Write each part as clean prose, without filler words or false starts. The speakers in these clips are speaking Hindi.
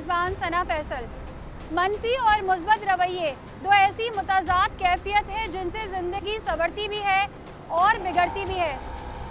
मेज़बान सना फैसल। मनफी और मुस्बत रवैये दो ऐसी मुतज़ाद कैफियत है जिनसे ज़िंदगी संवरती भी है और बिगड़ती भी है।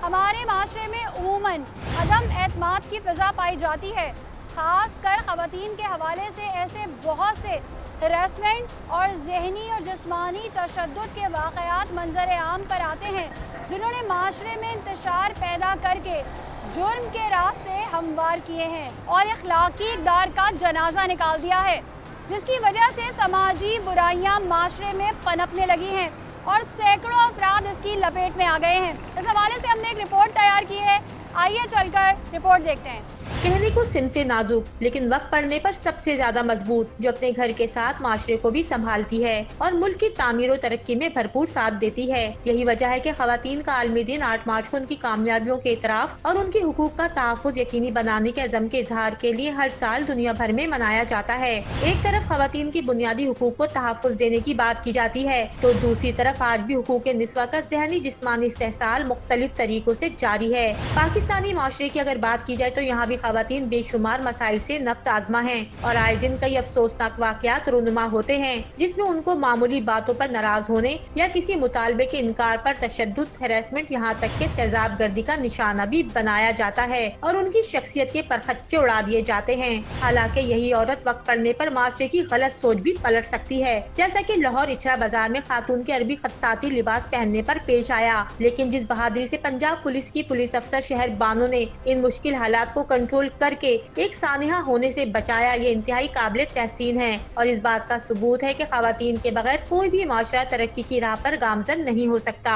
हमारे माशरे में उमूमन अदम एतमाद की फ़िज़ा पाई जाती है। ख़ास कर ख़वातीन के हवाले से ऐसे बहुत से हरासमेंट और ज़हनी और जिस्मानी तशद्दुद के वाक़यात मंज़र आम पर आते हैं, जिन्होंने माशरे में इंतशार पैदा करके जुर्म के रास्ते हमवार किए हैं और अखलाकी इक़दार का जनाजा निकाल दिया है, जिसकी वजह से समाजी बुराइयां माशरे में पनपने लगी हैं और सैकड़ों अफराद इसकी लपेट में आ गए हैं। इस हवाले से हमने एक रिपोर्ट तैयार की है, आइए चलकर रिपोर्ट देखते हैं। कहने को सिनफे नाजुक लेकिन वक्त पड़ने पर सबसे ज्यादा मजबूत, जो अपने घर के साथ माशरे को भी संभालती है और मुल्क की तामीर और तरक्की में भरपूर साथ देती है। यही वजह है कि खवातीन का आलमी दिन 8 मार्च को उनकी कामयाबियों के इतराफ और उनके हुकूक का तहफ़्फ़ुज़ यकीनी बनाने के अज़म के इजहार के लिए हर साल दुनिया भर में मनाया जाता है। एक तरफ खवातीन की बुनियादी हुकूक को तहफ़्फ़ुज़ देने की बात की जाती है, तो दूसरी तरफ आज भी हुकूक निस्वा का ज़हनी जिस्मानी इस्तेहसाल मुख्तलिफ तरीकों से जारी है। पाकिस्तानी माशरे की अगर बात की जाए तो यहाँ भी खवातीन बेशुमार मसाइल से नफ्स आजमा हैं और आए दिन कई अफसोसनाक वाक़यात रूनुमा होते हैं, जिसमें उनको मामूली बातों पर नाराज होने या किसी मुतालबे के इनकार पर तशद्दुद, हैरेसमेंट, यहाँ तक के तेजाब गर्दी का निशाना भी बनाया जाता है और उनकी शख्सियत के परखच्चे उड़ा दिए जाते हैं। हालांकि यही औरत वक्त पड़ने पर माशरे की गलत सोच भी पलट सकती है, जैसा कि लाहौर इचरा बाजार में खातून के अरबी खत्ताती लिबास पहनने पर पेश आया, लेकिन जिस बहादुरी से पंजाब पुलिस की पुलिस अफसर शहर बानो ने इन मुश्किल हालात को कंट्रोल करके एक सानिहा होने से बचाया, ये इंतहाई काबिल तहसीन है और इस बात का सबूत है कि खवातीन के बगैर कोई भी माशरा तरक्की की राह पर गामजन नहीं हो सकता।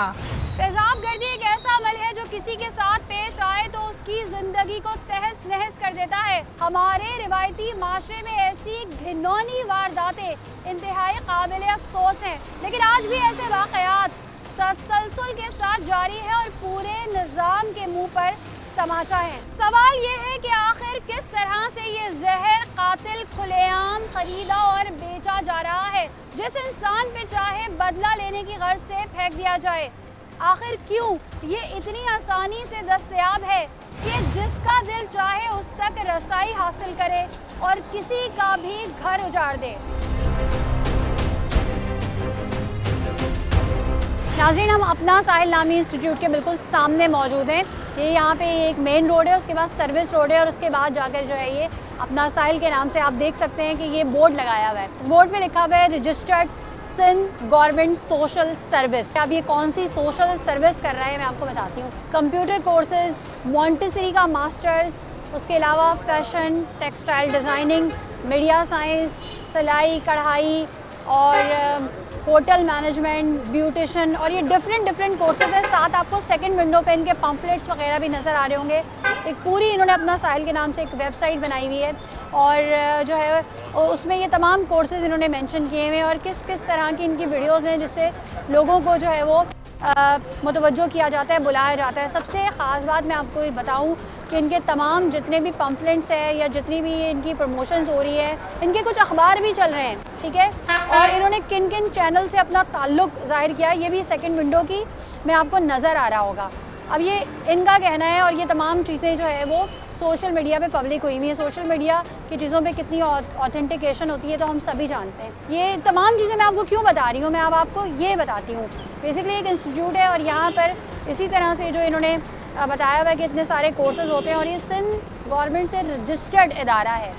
तेजाब गर्दी एक ऐसा अमल है जो किसी के साथ पेश आए तो उसकी जिंदगी को तहस नहस कर देता है। हमारे रिवायती माशरे में ऐसी घिनौनी वारदातें इंतहाई काबिल अफसोस हैं, लेकिन आज भी ऐसे वाक़यात तसलसल के साथ जारी है और पूरे निज़ाम के मुंह पर तमाचा है। सवाल ये है कि आखिर किस तरह से ये जहर कातिल खुलेआम खरीदा और बेचा जा रहा है, जिस इंसान पे चाहे बदला लेने की गर्ज से फेंक दिया जाए। आखिर क्यों ये इतनी आसानी से दस्तयाब है कि जिसका दिल चाहे उस तक रसाई हासिल करे और किसी का भी घर उजाड़ दे। नाज़रीन, हम अपना साहिल नामी इंस्टीट्यूट के बिल्कुल सामने मौजूद हैं। ये यहाँ पे एक मेन रोड है, उसके बाद सर्विस रोड है और उसके बाद जाकर जो है ये अपना साहिल के नाम से आप देख सकते हैं कि ये बोर्ड लगाया हुआ है। इस बोर्ड पे लिखा हुआ है registered Sindh government social service. अब ये कौन सी सोशल सर्विस कर रहा है मैं आपको बताती हूँ। कंप्यूटर कोर्सेज, मॉन्टेसरी का मास्टर्स, उसके अलावा fashion, textile designing, media science, सिलाई कढ़ाई और होटल मैनेजमेंट, ब्यूटिशन और ये डिफरेंट कोर्सेज हैं। साथ आपको सेकंड विंडो पे इनके पम्फलेट्स वगैरह भी नज़र आ रहे होंगे। एक पूरी इन्होंने अपना साहिल के नाम से एक वेबसाइट बनाई हुई है और जो है उसमें ये तमाम कोर्सेज इन्होंने मेंशन किए हुए हैं और किस किस तरह की इनकी वीडियोज़ हैं जिससे लोगों को जो है वो मुतवज्जो किया जाता है, बुलाया जाता है। सबसे ख़ास बात मैं आपको बताऊं कि इनके तमाम जितने भी पम्फलेट्स हैं या जितनी भी इनकी प्रमोशंस हो रही है, इनके कुछ अखबार भी चल रहे हैं, ठीक है। और इन्होंने किन किन चैनल से अपना ताल्लुक़ ज़ाहिर किया, ये भी सेकंड विंडो की में आपको नज़र आ रहा होगा। अब ये इनका कहना है और ये तमाम चीज़ें जो है वो सोशल मीडिया पे पब्लिक हुई हुई है। सोशल मीडिया की चीज़ों पे कितनी ऑथेंटिकेशन होती है तो हम सभी जानते हैं। ये तमाम चीज़ें मैं आपको क्यों बता रही हूँ, मैं अब आपको ये बताती हूँ। बेसिकली एक इंस्टीट्यूट है और यहाँ पर इसी तरह से जो इन्होंने बताया हुआ है कि इतने सारे कोर्सेज़ होते हैं और ये सिंध गवर्नमेंट से रजिस्टर्ड इदारा है।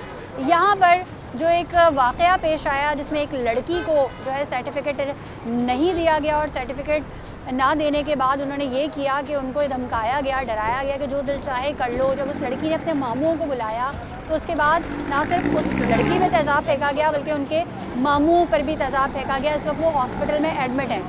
यहाँ पर जो एक वाक़या पेश आया जिसमें एक लड़की को जो है सर्टिफिकेट नहीं दिया गया और सर्टिफिकेट ना देने के बाद उन्होंने ये किया कि उनको धमकाया गया, डराया गया कि जो दिल चाहे कर लो। जब उस लड़की ने अपने मामूओं को बुलाया तो उसके बाद ना सिर्फ उस लड़की में तेज़ाब फेंका गया बल्कि उनके मामूओं पर भी तेज़ाब फेंका गया। इस वक्त वो हॉस्पिटल में एडमिट हैं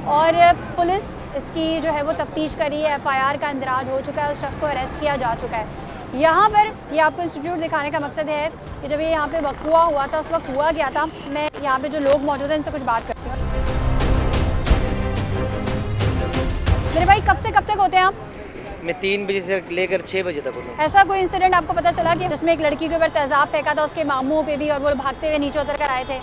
और पुलिस इसकी जो है वो तफ्तीश कर रही है। FIR का इंदराज हो चुका है, उस शख्स को अरेस्ट किया जा चुका है। यहाँ पर ये आपको इंस्टीट्यूट दिखाने का मकसद है कि जब ये यहाँ पे वक़्वा हुआ था उस वक्त हुआ क्या था। मैं यहाँ पे जो लोग मौजूद हैं इनसे कुछ बात करती हूँ। मेरे भाई कब से कब तक होते हैं आप? मैं 3 बजे से लेकर 6 बजे तक होता हूँ। ऐसा कोई इंसिडेंट आपको पता चला कि जिसमें एक लड़की के ऊपर तेज़ाब फेंका था उसके मामूओं पे भी और वो भागते हुए नीचे उतर कर आए थे?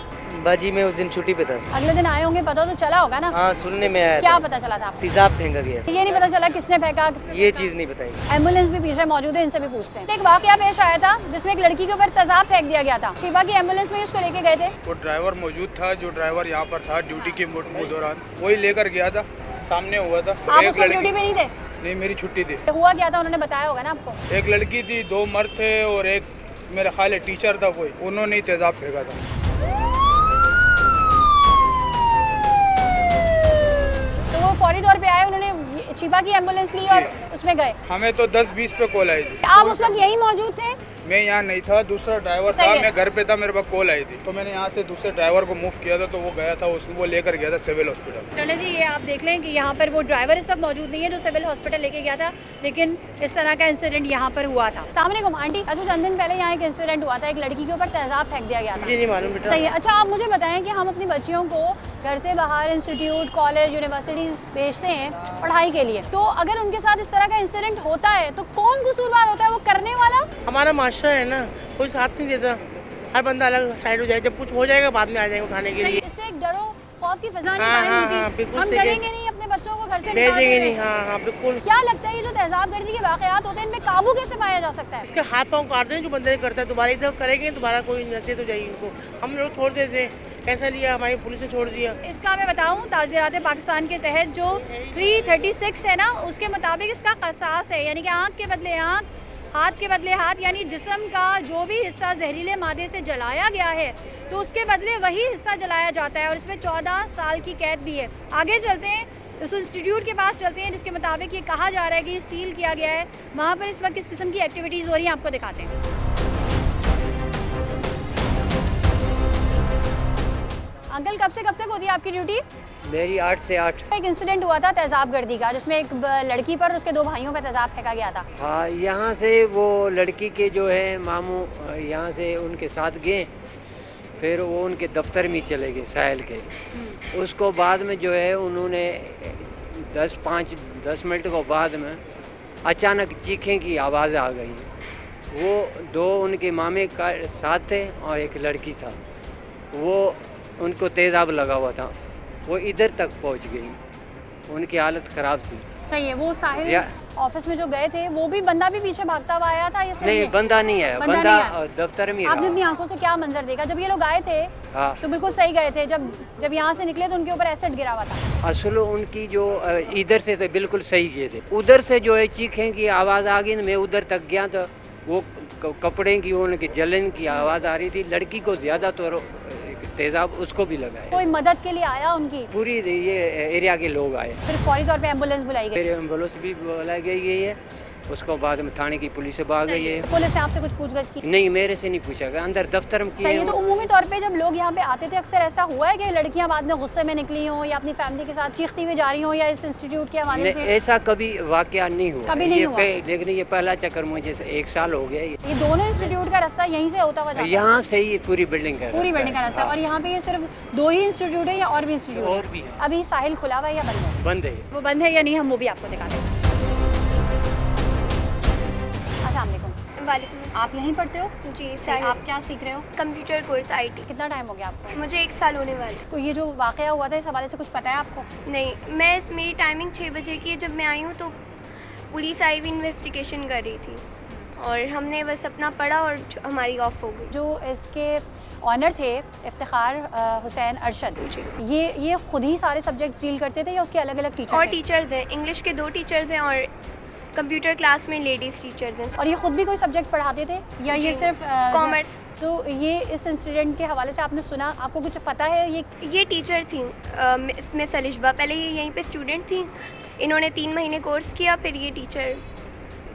बाजी में उस दिन छुट्टी पे था। अगले दिन आए होंगे, पता तो चला होगा ना? हाँ, सुनने में आया क्या था। पता चला था आपको? तेजाब फेंका गया। ये नहीं पता चला किसने फेंका? ये चीज़ नहीं बताई। एम्बुलेंस भी पीछे मौजूद है, इनसे भी पूछते हैं। एक वाकया पेश आया था जिसमें एक लड़की के ऊपर तेजाब फेंक दिया गया था। शिवा की एम्बुलेंस में उसको लेके गए थे। वो ड्राइवर मौजूद था, जो ड्राइवर यहाँ पर था ड्यूटी के दौरान, वही लेकर गया था। सामने हुआ था। आप उस वक्त ड्यूटी पे नहीं थे? नहीं, मेरी छुट्टी थी। हुआ क्या था उन्होंने बताया होगा ना आपको? एक लड़की थी, 2 मर्द थे और एक मेरा ख्याल है टीचर था कोई, उन्होंने ही तेजाब फेंका था। तो वो फौरी तौर पे आए, उन्होंने शिवा की एम्बुलेंस ली और उसमें गए। हमें तो 10-20 पे कॉल आई थी। आप उस वक्त यही मौजूद थे? मैं यहाँ नहीं था, दूसरा ड्राइवर था, मैं घर पे था, मेरे पास कॉल आई थी, तो मैंने यहाँ से दूसरे ड्राइवर को मूव किया था, तो वो गया था, वो लेकर गया था सिविल हॉस्पिटल। चले जी, ये आप देख लें कि यहाँ पर वो ड्राइवर इस वक्त मौजूद नहीं है जो सिविल हॉस्पिटल लेके गया था, लेकिन इस तरह का इंसिडेंट यहाँ पर हुआ था। अस्सलाम वालेकुम आंटी। अच्छा, चंद दिन पहले यहाँ एक इंसिडेंट हुआ था, एक लड़की के ऊपर तेजाब फेंक दिया गया था। मुझे नहीं मालूम बेटा। सही है। अच्छा, आप मुझे बताएं कि हम अपनी बच्चियों को घर से बाहर इंस्टीट्यूट, कॉलेज, यूनिवर्सिटीज़ भेजते हैं पढ़ाई के लिए, तो अगर उनके साथ इस तरह का इंसिडेंट होता है तो कौन कसूरवार होता है? वो करने वाला? हमारा मास्टर है ना, कोई साथ नहीं देता, हर बंदा अलग साइड हो जाए, जब कुछ हो जाएगा बाद में आ जाएंगे उठाने के लिए। इससे एक डरो खौफ की फिजा नहीं हाँ, कायम हाँ, होती। बिल्कुल हम सही करेंगे नहीं, अपने बच्चों को घर से भेजेंगे नहीं। हाँ, बिल्कुल। क्या लगता है ये जो तेजाबगर्दी के वाकयात होते हैं, इनमें काबू कैसे पाया जा सकता है? इसके हाथ पाँव काट दें जो बंदे ने करता है, दोबारा इधर करेंगे, दोबारा कोई नसीहत हो जाएगी इनको। हम लोग छोड़ देते हैं, कैसा लिया, हमारी पुलिस ने छोड़ दिया। इसका मैं बताऊं, ताज़ीरात पाकिस्तान के तहत जो 336 है ना, उसके मुताबिक इसका कसास है, यानी कि आँख के बदले आँख, हाथ के बदले हाथ, यानी जिस्म का जो भी हिस्सा जहरीले मादे से जलाया गया है तो उसके बदले वही हिस्सा जलाया जाता है, और इसमें 14 साल की कैद भी है। आगे चलते हैं, उस इंस्टीट्यूट के पास चलते हैं जिसके मुताबिक ये कहा जा रहा है कि सील किया गया है। वहाँ पर इस वक्त किस किस्म की एक्टिविटीज़ हो रही हैं आपको दिखाते हैं। अंकल, कब से कब तक होती है आपकी ड्यूटी? मेरी 8 से 8। एक इंसिडेंट हुआ था तेजाबगर्दी का, जिसमें एक लड़की पर उसके 2 भाइयों पर तेजाब फेंका गया था। हाँ, यहाँ से वो लड़की के जो है मामू यहाँ से उनके साथ गए, फिर वो उनके दफ्तर में चले गए साहिल के। उसको बाद में जो है उन्होंने 10 मिनट को बाद में अचानक चीखें की आवाज़ आ गई। वो 2 उनके मामे का साथ थे और एक लड़की था, वो उनको तेज़ाब लगा हुआ था, वो इधर तक पहुंच गई, उनकी हालत ख़राब थी। सही है। वो साहिल ऑफिस में जो गए थे, वो भी बंदा भी पीछे भागता हुआ आया था? नहीं, बंदा नहीं है, बंदा दफ्तर में। आपने अपनी आंखों से क्या मंजर देखा जब ये लोग आए थे? हाँ, तो बिल्कुल सही गए थे। जब यहाँ से निकले तो उनके ऊपर एसिड गिरा हुआ था। असल उनकी जो इधर से तो बिल्कुल सही गए थे, उधर से जो है चीखें की आवाज़ आ गई। मैं उधर तक गया तो वो कपड़े की उनकी जलन की आवाज़ आ रही थी। लड़की को ज़्यादा तो तेज़ाब उसको भी लगा है। कोई मदद के लिए आया उनकी? पूरी ये एरिया के लोग आए, फिर फौरी तौर पे एम्बुलेंस बुलाई गई? एम्बुलेंस भी बुलाई गई है, उसको बाद में थाने की पुलिस से भाग गई है। पुलिस ने आपसे कुछ पूछगछ की? नहीं, मेरे से नहीं पूछा गया, अंदर दफ्तर में सही है। तो उमूमी तौर पे जब लोग यहाँ पे आते थे, अक्सर ऐसा हुआ है कि लड़कियाँ बाद में गुस्से में निकली हों या अपनी फैमिली के साथ चीखती हुई जा रही हों, या इस इंस्टीट्यूट के हवाले से? ऐसा कभी वाकया नहीं हुआ, कभी नहीं हुआ। लेकिन ये पहला चक्कर मुझे 1 साल हो गया। ये दोनों इंस्टीट्यूट का रास्ता यहीं से होता हुआ जाता है? यहाँ से ही पूरी बिल्डिंग का रास्ता। और यहाँ पे ये सिर्फ 2 ही इंस्टीट्यूट है या और भी इंस्टीट्यूट? और भी है। अभी साहिल खुला हुआ है या बंद है? बंद है। वो बंद है या नहीं, हम वो भी आपको दिखाते हैं। वालेकुम। आप यहीं पढ़ते हो? जी। आप क्या सीख रहे हो? Computer course IT। कितना टाइम हो गया आपको? मुझे 1 साल होने वाला है। तो ये जो वाकया हुआ था, इस हवाले से कुछ पता है आपको? नहीं, मेरी टाइमिंग 6 बजे की है। जब मैं आई हूँ तो पुलिस आई हुई इन्वेस्टिगेशन कर रही थी और हमने बस अपना पढ़ा और हमारी ऑफ हो गई। जो इसके ऑनर थे इफ्तिखार हुसैन अरशद, ये खुद ही सारे सब्जेक्ट डील करते थे या उसके अलग अलग टीचर? और टीचर्स हैं, इंग्लिश के 2 टीचर्स हैं और कंप्यूटर क्लास में लेडीज़ टीचर्स हैं। और ये खुद भी कोई सब्जेक्ट पढ़ाते थे या ये सिर्फ कॉमर्स? तो ये इस इंसिडेंट के हवाले से आपने सुना, आपको कुछ पता है? ये टीचर थी मिस अलिशबा, पहले ये यहीं पे स्टूडेंट थी, इन्होंने 3 महीने कोर्स किया, फिर ये टीचर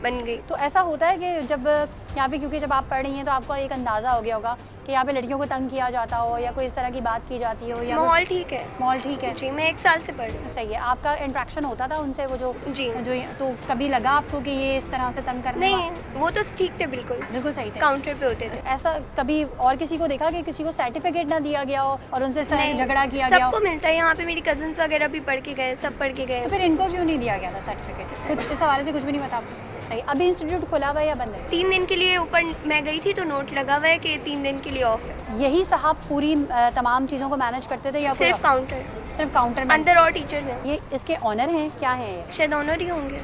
बन गई। तो ऐसा होता है कि जब यहाँ पे, क्योंकि जब आप पढ़ रही हैं तो आपको एक अंदाज़ा हो गया होगा कि यहाँ पे लड़कियों को तंग किया जाता हो या कोई इस तरह की बात की जाती हो, या माहौल ठीक है? माहौल ठीक है जी। मैं 1 साल से पढ़ रही हूँ। सही है। आपका इंट्रैक्शन होता था उनसे? वो जो जी तो कभी लगा आपको कि ये इस तरह से तंग करने? नहीं, वो तो ठीक थे, बिल्कुल सही थे, काउंटर पे होते थे। ऐसा कभी और किसी को देखा कि किसी को सर्टिफिकेट ना दिया गया हो और उनसे इस तरह से झगड़ा किया गया हो? सबको मिलता है यहाँ पे, मेरी कजन्स वगैरह भी पढ़ के गए, सब पढ़ के गए। तो फिर इनको क्यों नहीं दिया गया था सर्टिफिकेट? कुछ इस हवाले से कुछ भी नहीं पता आपको? सही, अभी इंस्टीट्यूट खुला हुआ है या बंद है? 3 दिन के लिए ऊपर मैं गई थी तो नोट लगा हुआ है कि 3 दिन के लिए ऑफ है। यही साहब पूरी तमाम चीज़ों को मैनेज करते थे या सिर्फ काउंटर, सिर्फ काउंटर में? अंदर और टीचर्स हैं। ये इसके ऑनर हैं, क्या है ये? शायद ऑनर ही होंगे।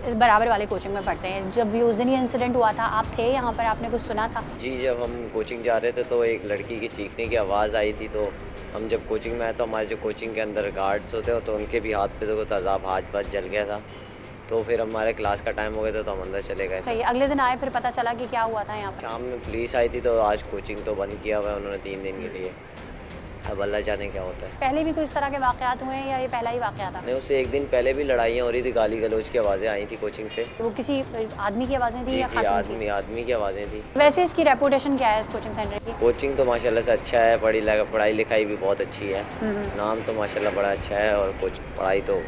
इस बराबर वाले कोचिंग में पढ़ते हैं। जब भी उस दिन ये इंसिडेंट हुआ था, आप थे यहाँ पर, आपने कुछ सुना था? जी, जब हम कोचिंग जा रहे थे तो एक लड़की की चीखने की आवाज़ आई थी। तो हम जब कोचिंग में आए तो हमारे जो कोचिंग के अंदर गार्ड्स होते हो तो उनके भी हाथ पे तो तेज़ाब हाथ जल गया था। तो फिर हमारे क्लास का टाइम हो गया था तो हम अंदर चले गए। सही, अगले दिन आए फिर पता चला कि क्या हुआ था यहाँ पर? शाम में पुलिस आई थी तो आज कोचिंग तो बंद किया हुआ है उन्होंने 3 दिन के लिए। अब अल्लाह जाने क्या होता है। पहले भी कोई इस तरह के वाक़यात हुए हैं या ये पहला ही वाक़या था? नहीं, उससे एक दिन पहले भी लड़ाइयाँ हो रही थी, गाली गलौज की आवाज़ें आई थी कोचिंग से। वो किसी आदमी की आवाज़ें थी जी या जी, खातून की? आदमी की आवाज़ें थी। वैसे इसकी रेपुटेशन क्या है इस कोचिंग सेंटर की? कोचिंग तो माशाल्लाह से अच्छा है, पढ़ाई लिखाई भी बहुत अच्छी है। नाम तो माशाल्लाह बड़ा अच्छा है और कुछ पढ़ाई तो।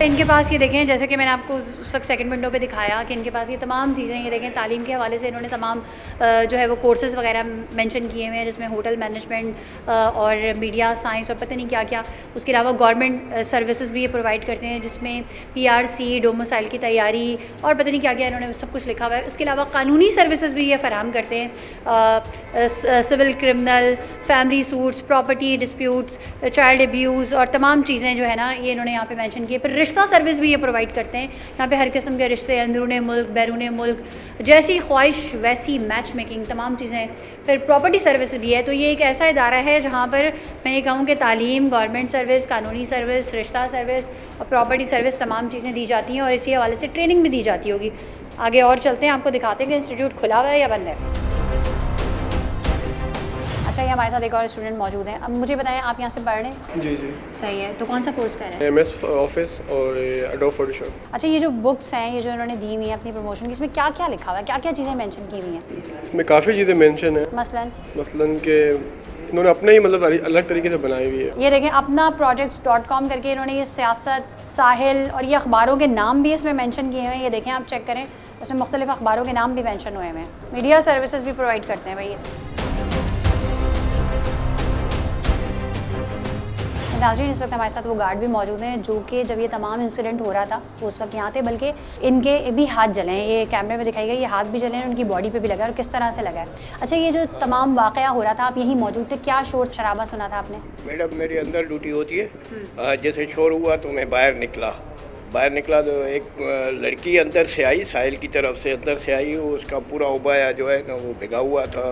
इनके पास ये देखें, जैसे कि मैंने आपको उस वक्त सेकंड विंडो पे दिखाया कि इनके पास ये तमाम चीज़ें, ये देखें तालीम के हवाले से इन्होंने तमाम जो है वो कोर्सेज़ वगैरह मेंशन किए हुए हैं, जिसमें होटल मैनेजमेंट और मीडिया साइंस और पता नहीं क्या क्या। उसके अलावा गवर्नमेंट सर्विसेज भी ये प्रोवाइड करते हैं, जिसमें PRC, डोमिसाइल की तैयारी और पता नहीं क्या क्या इन्होंने सब कुछ लिखा हुआ है। इसके अलावा कानूनी सर्विसेज भी ये फराहम करते हैं, civil, criminal, family suits, property disputes, child abuse और तमाम चीज़ें जो है ना ये इन्होंने यहाँ पर मैंशन की है। फिर रिश्ता सर्विस भी ये प्रोवाइड करते हैं। यहाँ पे हर किस्म के रिश्ते, अंदरून मुल्क, बैरून मुल्क, जैसी ख्वाहिश वैसी मैच मेकिंग, तमाम चीज़ें। फिर प्रॉपर्टी सर्विस भी है। तो ये एक ऐसा इदारा है जहाँ पर मैं ये कहूँ कि तालीम, गवर्नमेंट सर्विस, कानूनी सर्विस, रिश्ता सर्विस और प्रॉपर्टी सर्विस तमाम चीज़ें दी जाती हैं और इसी हवाले से ट्रेनिंग भी दी जाती होगी। आगे और चलते हैं, आपको दिखाते हैं कि इंस्टीट्यूट खुला हुआ है या बंद है। अच्छा, ये हमारे साथ एक और स्टूडेंट मौजूद हैं। अब मुझे बताएं, आप यहाँ से पढ़ रहे हैं? जी जी। सही है, तो कौन सा कोर्स कर रहे हैं? MS ऑफिस और एडोब फोटोशॉप। अच्छा, ये जो बुक्स हैं, ये जो इन्होंने दी हुई है अपनी प्रमोशन की, इसमें क्या क्या लिखा हुआ है, क्या क्या चीज़ें मेंशन की हुई हैं? इसमें काफ़ी चीज़ें मेंशन है। मसलन के इन्होंने अपने ही मतलब अलग तरीके से बनाई हुई है। ये देखें, अपना projects.com करके इन्होंने ये सियासत, साहिल और ये अखबारों के नाम भी इसमें मेंशन किए हुए हैं। ये देखें, आप चेक करें, इसमें मुख्तलिफ अखबारों के नाम भी मेंशन हुए हैं। मीडिया सर्विसेज भी प्रोवाइड करते हैं भाई। नाज़रीन, इस वक्त हमारे साथ वो गार्ड भी मौजूद हैं जो कि जब ये तमाम इंसिडेंट हो रहा था वो उस वक्त यहाँ थे, बल्कि इनके भी हाथ जले हैं। ये कैमरे में दिखाई गई, ये हाथ भी जले हैं, उनकी बॉडी पे भी लगा है और किस तरह से लगा है। अच्छा, ये जो तमाम वाक़या हो रहा था, आप यहीं मौजूद थे, क्या शोर शराबा सुना था आपने? मैडम, मेरी अंदर ड्यूटी होती है, जैसे शोर हुआ तो मैं बाहर निकला तो एक लड़की अंदर से आई, साहिल की तरफ से अंदर से आई। उसका पूरा उबाया जो है ना वो भिगा हुआ था,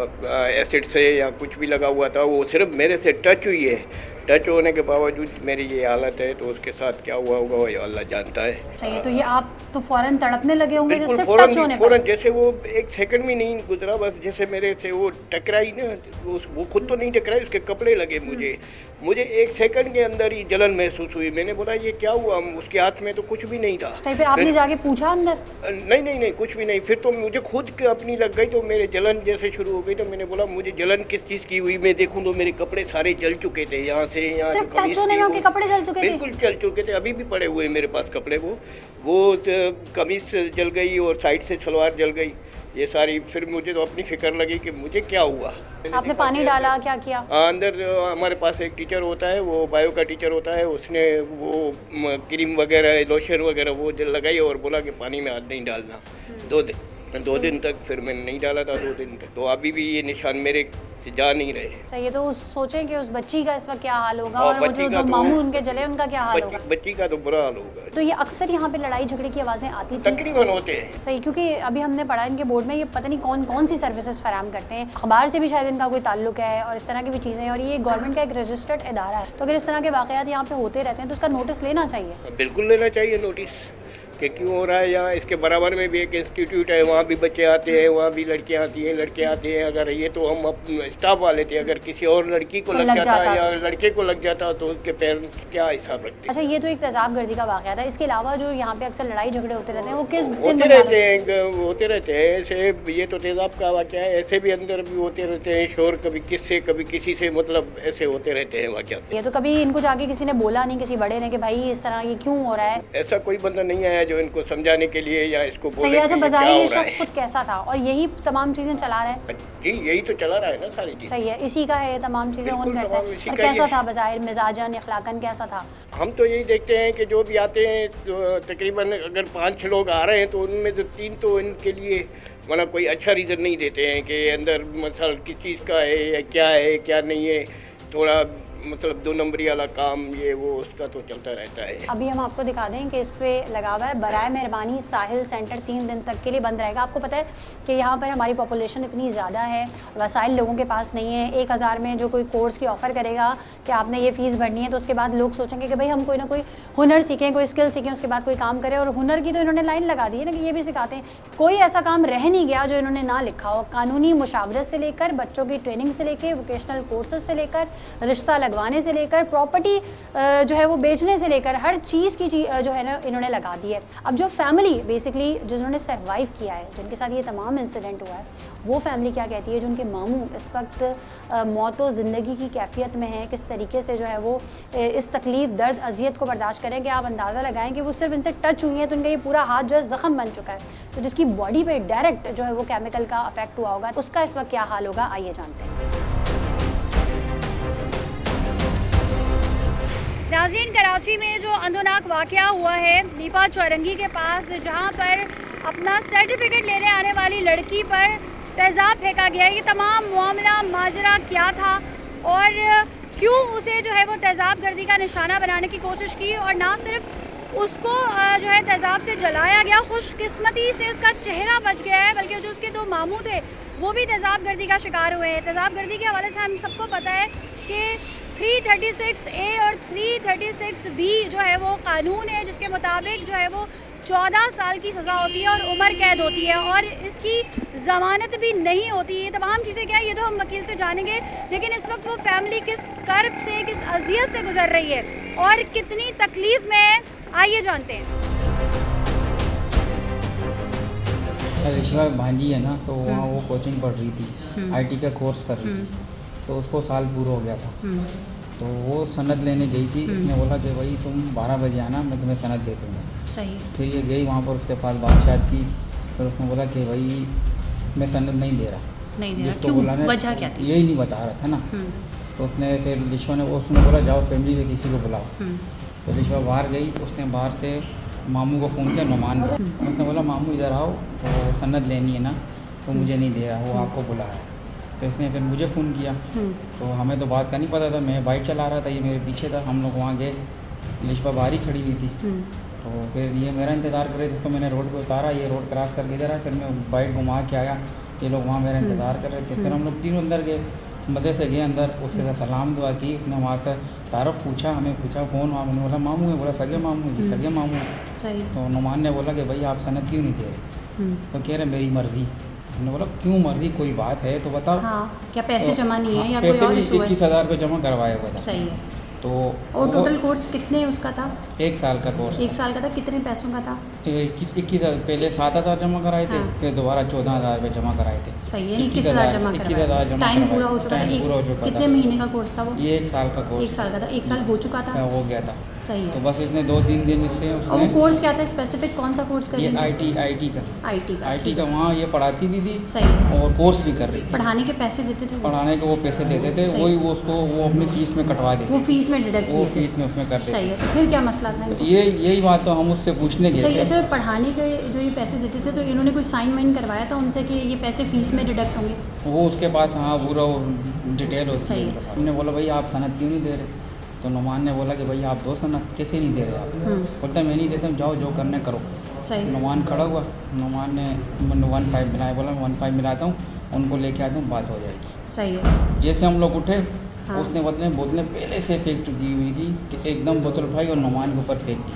एसिड से या कुछ भी लगा हुआ था। वो सिर्फ मेरे से टच हुई है। टच होने के बावजूद मेरी ये हालत है, तो उसके साथ क्या हुआ होगा वो अल्लाह जानता है। चाहिए तो ये आप तो फ़ौरन तड़पने लगे होंगे जैसे टच होने पर? फ़ौरन, जैसे वो एक सेकंड भी नहीं गुजरा, बस जैसे मेरे से वो टकराई ना, वो खुद तो नहीं टकराई, उसके कपड़े लगे मुझे 1 सेकंड के अंदर ही जलन महसूस हुई। मैंने बोला ये क्या हुआ, उसके हाथ में तो कुछ भी नहीं था। फिर आपने जाके पूछा अंदर? नहीं, कुछ भी नहीं। फिर तो मुझे खुद अपनी लग गई, तो मेरे जलन जैसे शुरू हो गई। तो मैंने बोला मुझे जलन किस चीज़ की हुई, मैं देखूँ तो मेरे कपड़े सारे जल चुके थे, यहाँ से यहाँ सिर्फ टच होने में उनके कपड़े जल चुके थे? बिल्कुल जल चुके थे, अभी भी पड़े हुए मेरे पास कपड़े। वो कमीज जल गई और साइड से सलवार जल गई, ये सारी। फिर मुझे तो अपनी फिक्र लगी कि मुझे क्या हुआ। आपने पानी डाला, क्या किया? अंदर हमारे पास एक टीचर होता है, वो बायो का टीचर होता है, उसने वो क्रीम वगैरह, लोशन वगैरह वो लगाई और बोला कि पानी में हाथ नहीं डालना 2 दिन तक। फिर मैंने नहीं डाला था 2 दिन तक, तो अभी भी ये निशान मेरे से जा नहीं रहे। चाहिए तो सोचें कि उस बच्ची का इस वक्त क्या हाल होगा और वो जो 2 मामू उनके जले उनका क्या हाल होगा। बच्ची का तो बुरा हाल होगा। तो ये अक्सर यहाँ पे लड़ाई झगड़े की आवाज़ें आती थी? तकरीबन होते हैं। सही, क्योंकि अभी हमने पढ़ा इनके बोर्ड में, ये पता नहीं कौन सी सर्विसेज फराहम करते हैं, अखबार से भी शायद इनका कोई ताल्लुक है और इस तरह की भी चीज़ें, और ये गवर्नमेंट का एक रजिस्टर्ड इदारा है। तो अगर इस तरह के वाक़यात यहाँ पे होते रहते हैं तो उसका नोटिस लेना चाहिए। बिल्कुल लेना चाहिए नोटिस। कि क्यों हो रहा है। यहाँ इसके बराबर में भी एक इंस्टीट्यूट है, वहाँ भी बच्चे आते हैं, वहाँ भी लड़कियाँ आती हैं, लड़के आते हैं। अगर ये तो हम स्टाफ वाले थे, अगर किसी और लड़की को लग जाता या लड़के को लग जाता तो उसके पेरेंट्स क्या हिसाब रखते। अच्छा, ये तो एक तेजाब गर्दी का वाक़या था। इसके अलावा जो यहाँ पे अक्सर लड़ाई झगड़े होते रहते हैं वो किस होते रहते हैं ऐसे। ये तो तेजाब का वाक़या है, ऐसे भी अंदर भी होते रहते हैं शोर, कभी किससे कभी किसी से, मतलब ऐसे होते रहते हैं वाक़या। ये तो कभी इनको जाके किसी ने बोला नहीं, किसी बड़े ने, कि भाई इस तरह ये क्यों हो रहा है? ऐसा कोई बंदा नहीं आया जो इनको समझाने के लिए या इसको बोले। अच्छा, बाज़ारी ये शख्स खुद कैसा था और यही तमाम चीज़ें चला रहा है? जी, यही तो चला रहा है ना सारी चीज़। सही है, इसी का है, तमाम चीज़ें उन करता है। और कैसा था बाज़ाहिर, मिजाजन, अखलाकन कैसा था? हम तो यही देखते हैं कि जो भी आते हैं तो तकरीबन अगर 5-6 लोग आ रहे हैं तो उनमें से 3 तो इनके लिए मतलब कोई अच्छा रीज़न नहीं देते हैं कि अंदर मसल किस चीज़ का है या क्या नहीं है। थोड़ा मतलब 2 नंबरी वाला काम ये वो उसका तो चलता रहता है। अभी हम आपको दिखा दें कि इस पे लगा हुआ है बराए मेहरबानी साहिल सेंटर 3 दिन तक के लिए बंद रहेगा। आपको पता है कि यहाँ पर हमारी पॉपुलेशन इतनी ज़्यादा है, वसाइल लोगों के पास नहीं है। 1000 में जो कोई कोर्स की ऑफ़र करेगा कि आपने ये फ़ीस भरनी है, तो उसके बाद लोग सोचेंगे कि भाई हम कोई ना कोई हुनर सीखें, कोई स्किल सीखें, उसके बाद कोई काम करें। और हुनर की तो इन्होंने लाइन लगा दी है ना कि ये भी सिखाते हैं। कोई ऐसा काम रह नहीं गया जो इन्होंने ना लिखा हो। कानूनी मुशावरत से लेकर बच्चों की ट्रेनिंग से लेकर वोकेशनल कोर्सेज से लेकर रिश्ता लगवाने से लेकर प्रॉपर्टी जो है वो बेचने से लेकर हर चीज़ की जो है ना इन्होंने लगा दी है। अब जो फैमिली बेसिकली जिन्होंने सर्वाइव किया है, जिनके साथ ये तमाम इंसिडेंट हुआ है, वो फैमिली क्या कहती है? जो उनके मामू इस वक्त मौत व ज़िंदगी की कैफियत में हैं, किस तरीके से जो है वो इस तकलीफ़, दर्द, अजियत को बर्दाश्त करें कि आप अंदाज़ा लगाएं कि वो सिर्फ इनसे टच हुई हैं तो उनका ये पूरा हाथ जो है ज़ख़म बन चुका है। तो जिसकी बॉडी पे डायरेक्ट जो है वो केमिकल का अफेक्ट हुआ होगा, उसका इस वक्त क्या हाल होगा, आइए जानते हैं। नाज़रीन, कराची में जो अंधोनाक वाक़या हुआ है दीपा चौरंगी के पास, जहां पर अपना सर्टिफिकेट लेने आने वाली लड़की पर तेज़ाब फेंका गया है, ये तमाम मामला माजरा क्या था और क्यों उसे जो है वो तेज़ाब गर्दी का निशाना बनाने की कोशिश की, और ना सिर्फ उसको जो है तेज़ाब से जलाया गया, खुशकिस्मती से उसका चेहरा बच गया है, बल्कि जो उसके 2 मामू थे वो भी तेज़ाब गर्दी का शिकार हुए हैं। तेज़ाब गर्दी के हवाले से हम सबको पता है कि 336A और 336B जो है वो कानून है जिसके मुताबिक जो है वो 14 साल की सज़ा होती है और उम्र कैद होती है और इसकी ज़मानत भी नहीं होती। ये तमाम चीज़ें क्या है ये तो हम वकील से जानेंगे, लेकिन इस वक्त वो फैमिली किस कर्ब से, किस अजियत से गुजर रही है और कितनी तकलीफ़ में है, आइए जानते हैं। रिश्वा भांजी है ना, तो वहाँ वो कोचिंग पढ़ रही थी, IT का कोर्स कर रही थी, तो उसको साल पूरा हो गया था। तो वो सनद लेने गई थी। उसने बोला कि भाई तुम 12 बजे आना, मैं तुम्हें सनद दे दूँगा। सही। फिर ये गई वहाँ पर, उसके पास बात की। फिर उसने बोला कि भाई मैं सनद नहीं दे रहा। क्यों? वजह क्या थी? यही नहीं बता रहा था ना। तो उसने फिर लिश्वा ने उसने बोला जाओ फैमिली में किसी को बुलाओ। तो लिश्वा बाहर गई, उसने बाहर से मामू को फ़ोन किया, नुमान को। उसने बोला मामू इधर आओ, तो सनद लेनी है ना, तो मुझे नहीं दे रहा, वो आपको बुलाया। तो इसने फिर मुझे फ़ोन किया। तो हमें तो बात का नहीं पता था, मैं बाइक चला रहा था, ये मेरे पीछे था। हम लोग वहाँ गए, लिश्वा बाहर ही खड़ी हुई थी। तो फिर ये मेरा इंतज़ार कर रहे थे, इसको मैंने रोड पे उतारा, ये रोड क्रॉस करके इधर आया। फिर मैं बाइक घुमा के आया, ये लोग वहाँ मेरा इंतज़ार कर रहे थे। फिर हम लोग तीनों अंदर गए, मज़े से गए अंदर, उसके साथ सलाम दुआ की। उसने वहाँ से तारफ़ पूछा, हमें पूछा फ़ोन, मैंने बोला मामू है। बोला सगे मामू जी, सगे मामू है। सही। तो नुमान ने बोला कि भाई आप सनद क्यों नहीं दे रहे? तो कह रहे मेरी मर्ज़ी। हमने बोला क्यों मर्ज़ी, कोई बात है तो बताओ। हाँ, क्या पैसे जमा नहीं है या पैसे कोई और इशू है? 21,000 रुपये जमा करवाया हुआ था। सही है। तो और टोटल कोर्स कितने उसका था? 1 साल का कोर्स। 1 साल का था। कितने पैसों का था? 21,000। पहले 7,000 जमा कराए थे। हाँ। फिर दोबारा 14,000 रुपये जमा कराए थे। सही है। 21,000 जमा कराए। टाइम पूरा हो चुका था। कितने महीने का कोर्स था वो? ये 1 साल का कोर्स। 1 साल का था। 1 साल हो चुका था, हो गया था। सही है। तो बस इसने 2-3 दिन इससे। और वो कोर्स क्या था स्पेसिफिक, कौन सा कोर्स कर रही थी? IT का वहाँ ये पढ़ाती भी थी। सही। और कोर्स भी कर रही थी। पढ़ाने के पैसे देते थे? पढ़ाने के वो पैसे देते थे, वही वो उसको वो अपनी फीस में कटवा देते। वो फीस में डिडक्ट वो फीस में उसमें करते। सही है। तो फिर क्या मसला था? यही बात तो हम उससे पूछने गए। सही है सर। पढ़ाने के जो ये पैसे देते थे तो इन्होंने कोई साइन वाइन करवाया था उनसे कि ये पैसे फीस में डिडक्ट होंगे? वो उसके पास हाँ पूरा डिटेल होती है। हमने बोला भाई आप सनद क्यों नहीं दे रहे? तो नुमान ने बोला कि भाई आप दो सनद। कैसे नहीं दे रहे आप? बोलता मैं नहीं देता हूँ, जाओ जो करने करो। सही। नुमान खड़ा हुआ, नुमान ने 15 मिलाया। बोला मैं 15 मिलाता हूँ, उनको लेके आता हूँ, बात हो जाएगी। सही है। जैसे हम लोग उठे, उसने बोतलें पहले से फेंक चुकी हुई थी कि एकदम बोतल उठाई और नुमान के ऊपर फेंक दी।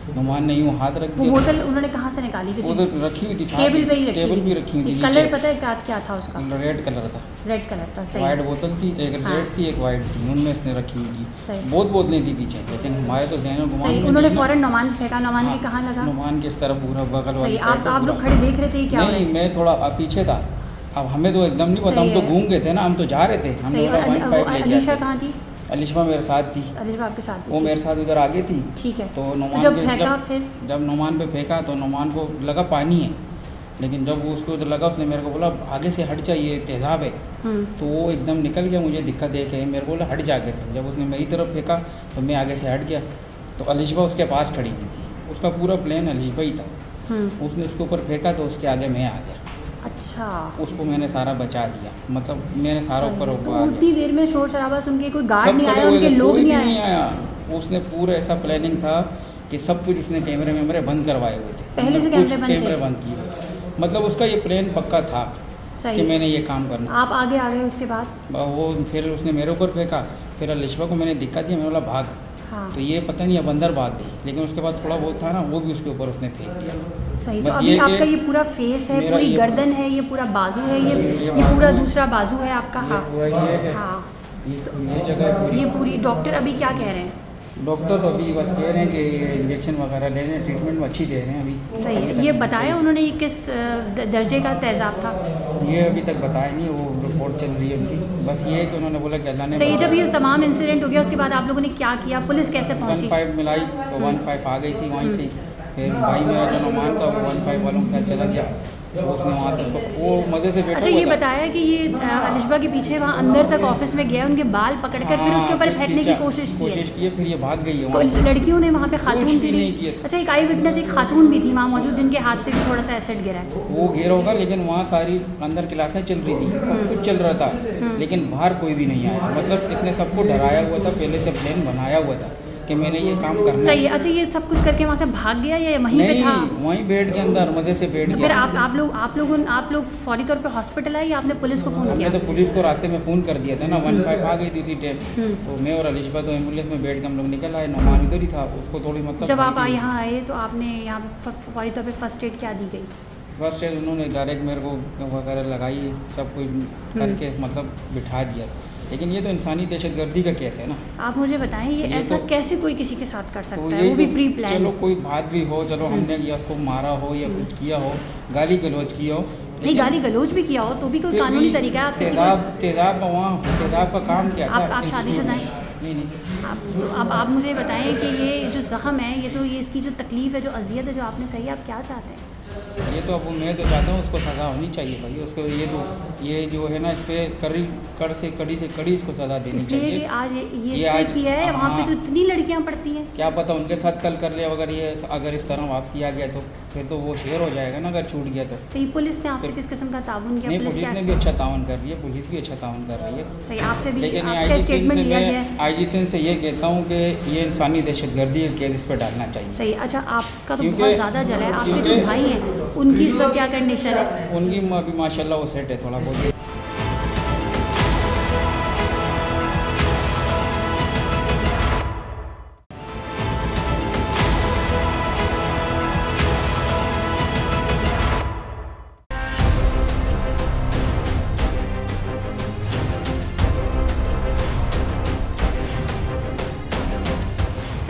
नुमान ने यूँ हाथ रख वो दिया। बोतल उन्होंने कहाँ से निकाली थी? उधर रखी हुई थी, टेबल पे ही रखी टेबल हुई पे रखी हुई थी। कलर पता है क्या था उसका? रेड कलर था। रेड कलर था, सही। वाइट बोतल थी, एक रेड थी, एक वाइट थी, उनमें इसने रखी हुई थी। बहुत बोतलें थी पीछे, लेकिन हमारे तो ध्यान में उन्होंने फौरन नुमान फेंका। नुमान के कहाँ लगा? नुमान के इस तरफ पूरा बगल वाली साइड। आप लोग खड़े देख रहे थे क्या? नहीं, मैं थोड़ा पीछे था। अब हमें तो एकदम नहीं पता, हम तो घूम गए थे ना, हम तो जा रहे थे। हम अलीशा कहाँ थी? अलिशा मेरे साथ थी। अलिशा आपके साथ थी? वो मेरे साथ उधर आगे थी। ठीक है। तो नुमान जब फेंका फिर? जब नुमान पे फेंका तो नुमान को लगा पानी है, लेकिन जब वो उसको उधर लगा उसने मेरे को बोला आगे से हट जाइए, तेज़ाब है। तो वो एकदम निकल गया, मुझे दिक्कत देखे मेरे को बोला हट जा आगे से। जब उसने मेरी तरफ फेंका तो मैं आगे से हट गया, तो अलिशा उसके पास खड़ी हुई थी। उसका पूरा प्लान अलिशा ही था। उसने उसके ऊपर फेंका तो उसके आगे मैं आ गया। अच्छा। उसको मैंने सारा बचा दिया, मतलब मैंने सारा ऊपर तो उतनी देर में शोर शराबा सुन के कोई गार्ड नहीं आया, उनके लोग नहीं आया? उसने पूरा ऐसा प्लानिंग था कि सब कुछ उसने कैमरे बंद करवाए हुए थे, पहले से कैमरे बंद किए हुए थे। मतलब उसका ये प्लान पक्का था कि मैंने ये काम करना। आप आगे आ गए उसके बाद? वो फिर उसने मेरे ऊपर फेंका, फिर अलिशा को मैंने दिक्कत दिया, मैंने बोला भाग। हाँ। तो ये पता नहीं अब अंदर भाग गई, लेकिन उसके बाद थोड़ा बहुत था ना वो भी उसके ऊपर उसने फेंक दिया। सही। तो अभी आपका ये पूरा फेस है, पूरी गर्दन है, ये पूरा बाजू है, ये पूरा दूसरा बाजू है आपका। हाँ हाँ, ये जगह ये पूरी। डॉक्टर अभी क्या कह रहे हैं? डॉक्टर तो अभी बस कह रहे हैं कि इंजेक्शन वगैरह ले रहे हैं, ट्रीटमेंट में अच्छी दे रहे हैं अभी। सही है। ये बताया उन्होंने ये किस दर्जे का तेज़ाब था? ये अभी तक बताया नहीं, वो रिपोर्ट चल रही है उनकी। बस ये है कि उन्होंने बोला कि अल्लाह ने। सही। जब ये तमाम इंसिडेंट हो गया उसके बाद आप लोगों ने क्या किया? पुलिस कैसे पहुंची? 15 मिलाई तो 15 आ गई थी वहीं से। फिर भाई मेरा जो नुमान था वो 15 वालों के साथ चला गया, उसने वहाँ से वो मदद से बैठा। अच्छा, ये बताया कि ये अलिशा के पीछे वहाँ अंदर तक ऑफिस में गया, उनके बाल पकड़कर फिर उसके ऊपर फेंकने की कोशिश की है, फिर ये भाग गई है। तो लड़कियों ने वहाँ पे खातून थी? अच्छा, एक आई विटनेस एक खातून भी थी वहाँ मौजूद, जिनके हाथ पे भी थोड़ा सा एसिड गिरा है। वो गिरा होगा, लेकिन वहाँ सारी अंदर क्लासें चल रही थी, सब कुछ चल रहा था, लेकिन बाहर कोई भी नहीं आया। मतलब इसने सबको डराया हुआ था, पहले से प्लान बनाया हुआ था कि मैंने ये काम करना। सही है। अच्छा, ये सब कुछ करके वहाँ से भाग गया या वहीं पे था? वहीं बेड के अंदर मजे से बैठ गया। फिर आप लोग फौरी तौर पे हॉस्पिटल आए या आपने पुलिस को फ़ोन किया? हमने तो पुलिस को रास्ते में फ़ोन कर दिया था ना, 15 आ गई थी इसी टाइम। तो मैं और अलिशा तो एम्बुलेंस में बैठ के हम लोग निकल आए, नुमान इधर ही था, उसको थोड़ी मतलब। जब आप यहाँ आए तो आपने यहाँ फौरी तौर पर फर्स्ट एड क्या दी गई? फर्स्ट एड उन्होंने डायरेक्ट मेरे को वगैरह लगाई, सब कुछ करके मतलब बिठा दिया। लेकिन ये तो इंसानी दहशतगर्दी का केस है ना। आप मुझे बताएं, ये ऐसा तो, कैसे कोई किसी के साथ कर सकता तो है, वो भी प्री प्लान? चलो कोई बात भी हो, चलो हमने या उसको मारा हो या कुछ किया हो, गाली गलौज किया हो, नहीं गाली गलौज भी किया हो तो भी कोई कानूनी तरीका है। तेज़ाब का काम क्या था? आप शादीशुदा हैं? नहीं। अब आप मुझे बताएं कि ये जो ज़ख़म है, ये इसकी जो तकलीफ़ है, जो अजियत है जो आपने सही, आप क्या चाहते हैं? ये तो अब मैं तो चाहता हूँ उसको सज़ा होनी चाहिए भाई, उसको ये जो है ना, इस पर कड़ी इसको सज़ा देनी चाहिए। इसलिए आज ये किया है, वहाँ पे तो इतनी लड़कियाँ पढ़ती हैं, क्या पता उनके साथ कल कर लिया, अगर इस तरह वापसी आ गया तो फिर तो वो शेर हो जाएगा ना, अगर छूट गया तो। सही। पुलिस ने आपसे किस किस्म का ताउन किया? नहीं, पुलिस ने भी अच्छा ताउन कर रही है, पुलिस भी अच्छा ताउन कर रही है। सही। आपसे भी लेकिन आई जी से ये कहता हूँ कि ये इंसानी दहशतगर्दी के केस इस पर डालना चाहिए। सही। अच्छा, आपका तो बहुत ज़्यादा जला है, आपके जो भाई हैं उनकी इस वक्त क्या कंडीशन है? उनकी अभी माशाल्लाह वो सेट है थोड़ा बहुत।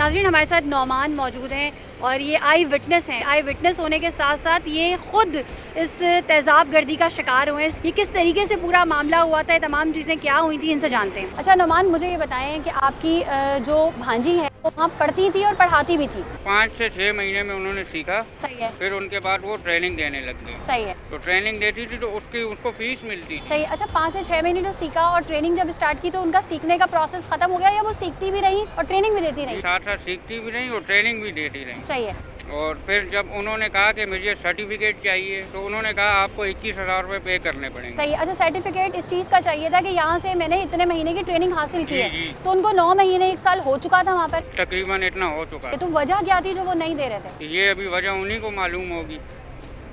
नाज़रीन, हमारे साथ नौमान मौजूद हैं और ये आई विटनेस हैं। आई विटनेस होने के साथ साथ ये ख़ुद इस तेज़ाब गर्दी का शिकार हुए। ये किस तरीके से पूरा मामला हुआ था, तमाम चीज़ें क्या हुई थी, इनसे जानते हैं। अच्छा नौमान, मुझे ये बताएं कि आपकी जो भांजी है वो वहाँ पढ़ती थी और पढ़ाती भी थी? 5 से 6 महीने में उन्होंने सीखा। सही है। फिर उनके बाद वो ट्रेनिंग देने लग गई। सही है। तो ट्रेनिंग देती थी तो उसको फीस मिलती थी। सही। अच्छा, 5 से 6 महीने जो सीखा और ट्रेनिंग जब स्टार्ट की तो उनका सीखने का प्रोसेस खत्म हो गया या वो सीखती भी रही और ट्रेनिंग भी देती रही? साथ साथ सीखती भी रही और ट्रेनिंग भी देती रही। सही है। और फिर जब उन्होंने कहा कि मुझे सर्टिफिकेट चाहिए तो उन्होंने कहा आपको 21,000 रुपये पे करने पड़ेंगे। सही। अच्छा, सर्टिफिकेट इस चीज़ का चाहिए था कि यहाँ से मैंने इतने महीने की ट्रेनिंग हासिल की है, तो उनको 9 महीने 1 साल हो चुका था वहाँ पर? तकरीबन इतना हो चुका है। तो वजह क्या थी जो वो नहीं दे रहे थे? ये अभी वजह उन्हीं को मालूम होगी,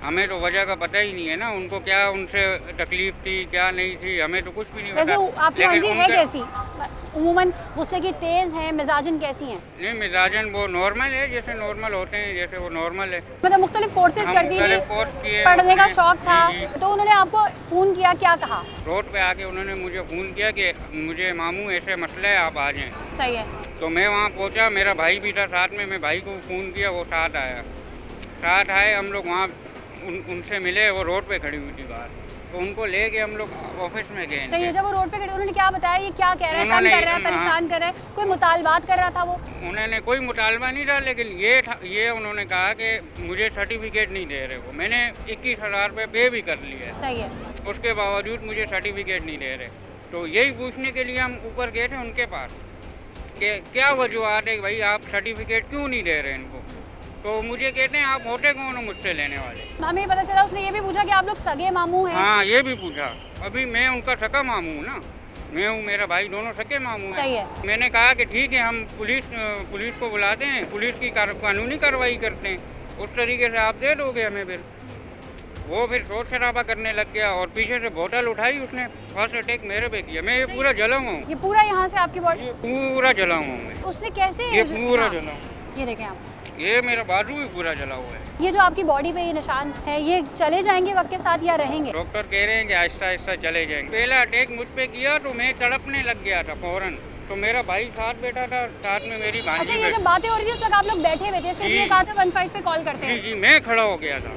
हमें तो वजह का पता ही नहीं है ना। उनको क्या उनसे तकलीफ थी, क्या नहीं थी, हमें तो कुछ भी नहीं पता। वैसे आपकी भांजी है कैसी? उमूमन गुस्से की तेज़ हैं, मिजाजन कैसी हैं? नहीं, मिजाजन वो नॉर्मल है, जैसे नॉर्मल होते हैं, जैसे वो नॉर्मल है। मतलब मुख्तलिफ कोर्सेज करती थी, पढ़ने का शौक था, तो उन्होंने आपको फ़ोन किया, क्या कहा? रोड पे आके उन्होंने मुझे फ़ोन किया कि मुझे मामू ऐसे मसला है, आप आ जाएँ। सही है। तो मैं वहाँ पहुँचा, मेरा भाई भी था साथ में, मैं भाई को फ़ोन किया, वो साथ आया। साथ आए, हम लोग वहाँ उनसे मिले, वो रोड पे खड़ी हुई थी बाहर, तो उनको लेके हम लोग ऑफिस में गए। सही है। जब वो रोड पे खड़े, उन्होंने क्या बताया, ये क्या कह रहा है, तंग कर रहा है, परेशान कर रहा है, कोई मुतालबात कर रहा था वो? उन्होंने कोई मुतालबा नहीं था, लेकिन ये उन्होंने कहा कि मुझे सर्टिफिकेट नहीं दे रहे हो। मैंने 21,000 रुपये पे भी कर लिया है। सही है। उसके बावजूद मुझे सर्टिफिकेट नहीं दे रहे, तो यही पूछने के लिए हम ऊपर गए थे उनके पास कि क्या वजूहत है भाई, आप सर्टिफिकेट क्यों नहीं दे रहे इनको? तो मुझे कहते हैं आप होते कौन हो मुझसे लेने वाले? हमें पता चला उसने ये भी पूछा कि आप लोग सगे मामू हैं। हाँ, ये भी पूछा। अभी मैं उनका सका मामू हूँ ना, मैं हूँ, मेरा भाई, दोनों सके मामू सही है। मैंने कहा कि ठीक है, हम पुलिस को बुलाते हैं, पुलिस की कानूनी कार्रवाई करते हैं, उस तरीके से आप दे दोगे हमें। फिर वो फिर शोर शराबा करने लग गया और पीछे से बोतल उठाई उसने, फर्स्ट अटैक मेरे पे किया। मैं ये पूरा जला हुआ हूँ। ये पूरा यहाँ से आपकी बॉडी? पूरा जला हुआ हूँ मैं। उसने कैसे? ये पूरा जला हुआ। ये देखें आप, ये मेरा बाजू भी पूरा जला हुआ है। ये जो आपकी बॉडी पे ये निशान है, ये चले जाएंगे वक्त के साथ या रहेंगे? डॉक्टर कह रहे हैं कि आहिस्ता आहिस्ता चले जाएंगे। पहला अटैक मुझ पे किया तो मैं तड़पने लग गया था फौरन, तो मेरा भाई साथ बैठा था, साथ में मेरी भांजी। अच्छा, ये जब बातें हो रही थी उस वक्त आप लोग बैठे हुए थे, सिर्फ ये कहा था 15 पे कॉल करते हैं? जी, मैं खड़ा हो गया था,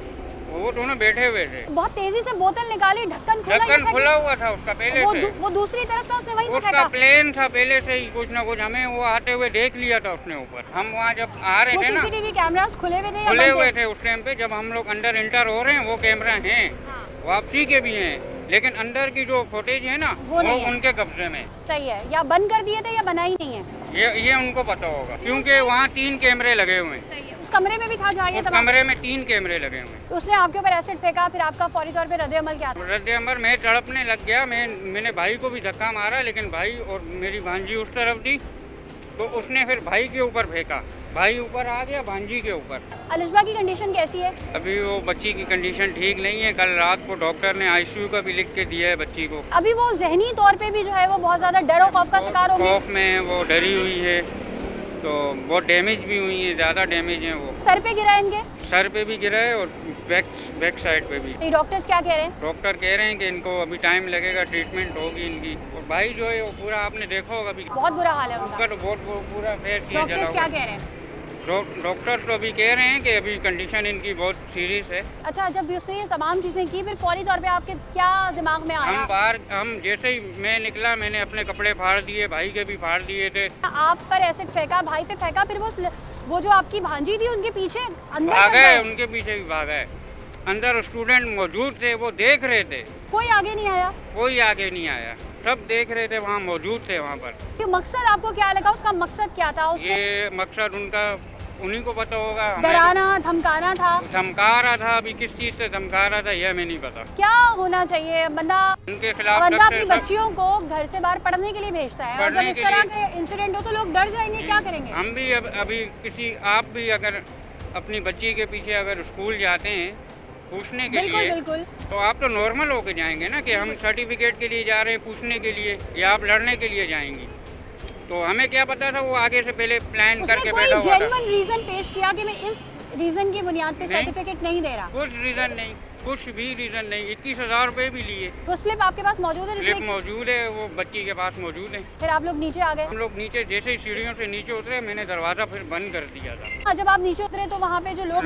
वो दोनों बैठे हुए थे। बहुत तेजी से बोतल निकाली, ढक्कन खुला हुआ था उसका पहले से। वो दूसरी तरफ था, उसने वहीं से उसका प्लेन था पहले से ही, कुछ ना कुछ हमें वो आते हुए देख लिया था उसने ऊपर। हम वहाँ जब आ रहे थे ना, सीसीटीवी कैमरास खुले हुए थे? खुले हुए थे उस टाइम पे, जब हम लोग अंदर इंटर हो रहे हैं वो कैमरा हैं, वापसी के भी हैं, लेकिन अंदर की जो फुटेज है ना वो उनके कब्जे में। सही है। या बंद कर दिए थे या बना ही नहीं है, ये उनको पता होगा, क्योंकि वहाँ 3 कैमरे लगे हुए हैं। उस कमरे में भी था जहाँ ये? कमरे में 3 कैमरे लगे हुए हैं। उसने आपके ऊपर एसिड फेंका, फिर आपका फौरी तौर पे रद्द-ए-अमल क्या था? रद्द-ए-अमल मैं तड़पने लग गया, मैंने भाई को भी धक्का मारा, लेकिन भाई और मेरी भांजी उस तरफ थी, तो उसने फिर भाई के ऊपर फेंका, भाई ऊपर आ गया, भांजी के ऊपर। अलिशबा की कंडीशन कैसी है? अभी वो बच्ची की कंडीशन ठीक नहीं है। कल रात को डॉक्टर ने ICU का भी लिख के दिया है बच्ची को। अभी वो जहनी तौर पे भी जो है वो बहुत ज़्यादा डर और खौफ का शिकार हो गई। खौफ में वो डरी हुई है, तो बहुत डैमेज भी हुई है, ज़्यादा डैमेज है। वो सर पे गिरा है इनके? सर पे भी गिरा है और बैक साइड पे भी। डॉक्टर्स क्या कह रहे हैं? डॉक्टर कह रहे हैं कि इनको अभी टाइम लगेगा, ट्रीटमेंट होगी इनकी। और भाई जो है वो पूरा आपने देखा होगा अभी, बहुत बुरा हाल है उनका। तो बहुत पूरा फेस ये जला। डॉक्टर्स क्या कह रहे हैं? डॉक्टर्स तो अभी कह रहे हैं कि अभी कंडीशन इनकी बहुत सीरियस है। अच्छा, जब उसने ये तमाम चीज़ें की, फिर फौरी तौर पे आपके क्या दिमाग में आया? हम जैसे ही मैं निकला, मैंने अपने कपड़े फाड़ दिए, भाई के भी फाड़ दिए थे। आप पर एसिड फेंका, भाई पे फेंका, फिर वो जो आपकी भांजी थी उनके पीछे अंदर भाग गए, उनके पीछे भी भाग गए। अंदर स्टूडेंट मौजूद थे, वो देख रहे थे। कोई आगे नहीं आया? कोई आगे नहीं आया, सब देख रहे थे, वहाँ मौजूद थे वहाँ पर। ये मकसद आपको क्या लगा? उसका मकसद क्या था? ये मकसद उनका उन्हीं को पता होगा। डराना, धमकाना था? धमका रहा था, अभी किस चीज़ से धमका रहा था ये हमें नहीं पता। क्या होना चाहिए? बंदा उनके खिलाफ अपनी बच्चियों को घर से बाहर पढ़ने के लिए भेजता है, और जब इस तरह के इंसिडेंट हो तो लोग डर जाएंगे, क्या करेंगे? हम भी अभी आप भी अगर अपनी बच्ची के पीछे अगर स्कूल जाते हैं पूछने के लिए, बिल्कुल, तो आप तो नॉर्मल होके जाएंगे ना कि हम सर्टिफिकेट के लिए जा रहे हैं पूछने के लिए, या आप लड़ने के लिए जाएंगी। तो हमें क्या पता था, वो आगे से पहले प्लान करके बैठा हुआ था। जेन्युइन रीजन पेश किया कि मैं इस रीजन की बुनियाद पे सर्टिफिकेट नहीं दे रहा? कुछ रीजन नहीं, कुछ भी रीजन नहीं। 21,000 रुपये भी लिए। वो स्लिप आपके पास मौजूद है? स्लिप मौजूद है, वो बच्ची के पास मौजूद है। फिर आप लोग नीचे आ गए? हम लोग नीचे, जैसे ही सीढ़ियों से नीचे उतरे, मैंने दरवाजा फिर बंद कर दिया था। जब आप नीचे उतरे तो वहाँ पे जो लोग